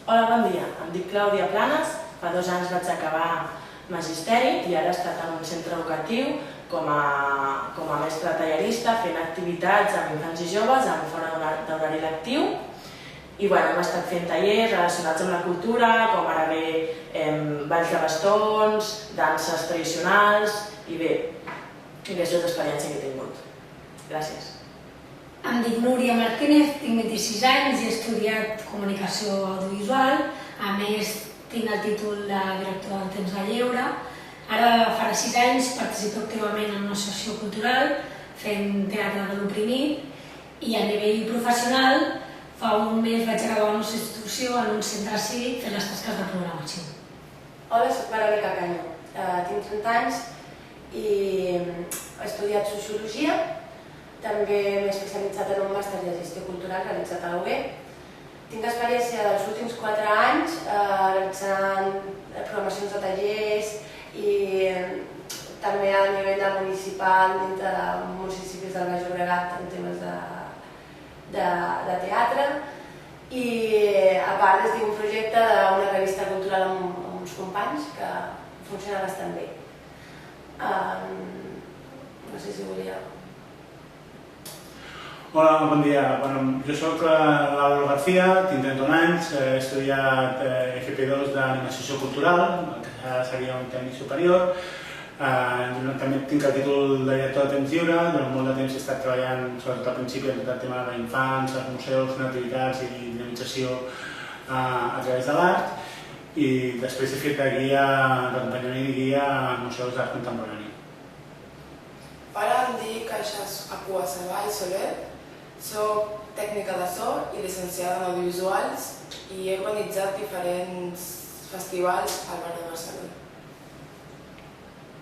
Hola, bon dia. Em dic Clàudia Planes. Fa 2 anys vaig acabar magisteri i ara he estat en un centre educatiu com a mestra tallerista, fent activitats amb infants i joves en fora d'horari lectiu. I hem estat fent tallers relacionats amb la cultura, com ara bé balls de bastons, danses tradicionals i bé, aquesta és l'experiència que he tingut. Gràcies. Em dic Núria Martínez, tinc 26 anys i he estudiat comunicació audiovisual. A més, tinc el títol de directora del temps de lleure. Ara, farà 6 anys, participo activament en una associació cultural fent teatre de l'oprimit i a nivell professional fa un mes vaig acabar una substitució en un centre cívic fent les tasques de programació. Hola, soc Verònica Canyo. Tinc 30 anys i he estudiat Sociologia. També m'he especialitzat en un màster de gestió cultural realitzat a la UB. Tinc experiència dels últims 4 anys realitzant programacions de tallers i també a nivell municipal dintre de municipis del Baix Llobregat en temes de teatre. I a part tinc un projecte d'una revista cultural amb uns companys que funciona bastant bé. No sé si volia... Hola, bon dia. Jo soc Laura García, tinc 31 anys, he estudiat FP2 d'Animació Cultural, que seria un tècnic superior. També tinc el títol de director de temps lliure, durant molt de temps he estat treballant, sobretot al principi, en tot el tema d'infants, els museus, activitats i dinamització a través de l'art. I després he fet d'acompanyament i guia a museus d'art contemporani. Hola, em dic Akua Savall Soler. Soc tècnica de so i llicenciada en audiovisuals i he organitzat diferents festivals al barri de Barcelona.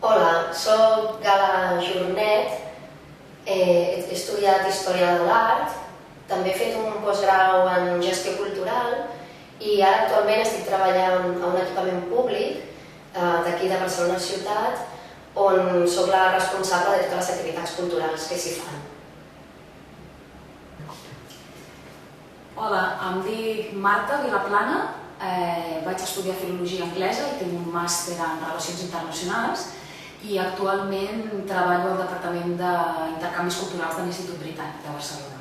Hola, soc Gala Jornet, he estudiat Història de l'Art, també he fet un postgrau en Gestió Cultural i ara actualment estic treballant a un equipament públic d'aquí de Barcelona ciutat on soc la responsable de totes les activitats culturals que s'hi fan. Hola, em dic Marta Vilaplana, vaig estudiar Filologia Anglesa i tinc un màster en Relacions Internacionals i actualment treballo al Departament d'Intercanvis Culturals de l'Institut Britànic de Barcelona.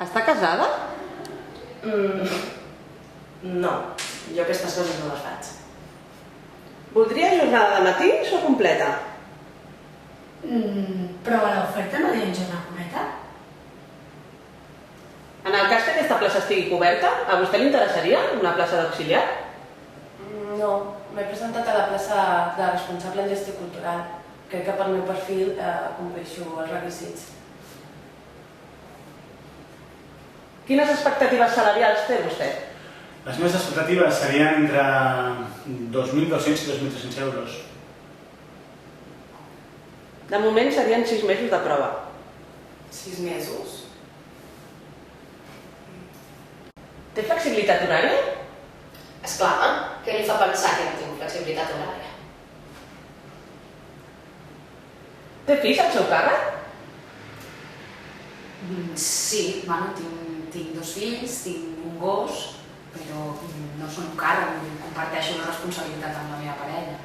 Està casada? No, jo aquestes coses no les faig. Voldria jornada de matins o completa? Però a l'oferta no diuen jornada completa? En el cas que aquesta plaça estigui coberta, a vostè li interessaria una plaça d'auxiliar? No, m'he presentat a la plaça de responsable en gestió cultural. Crec que pel meu perfil compleixo els requisits. Quines expectatives salarials té vostè? Les meves expectatives serien entre 2.200 i 2.300 euros. De moment serien 6 mesos de prova. 6 mesos? Té flexibilitat horària? Esclar, què li fa pensar que no tinc flexibilitat horària? Té fills al seu càrrec? Sí, tinc 2 fills, tinc un gos, però no són un càrrec, comparteixo la responsabilitat amb la meva parella.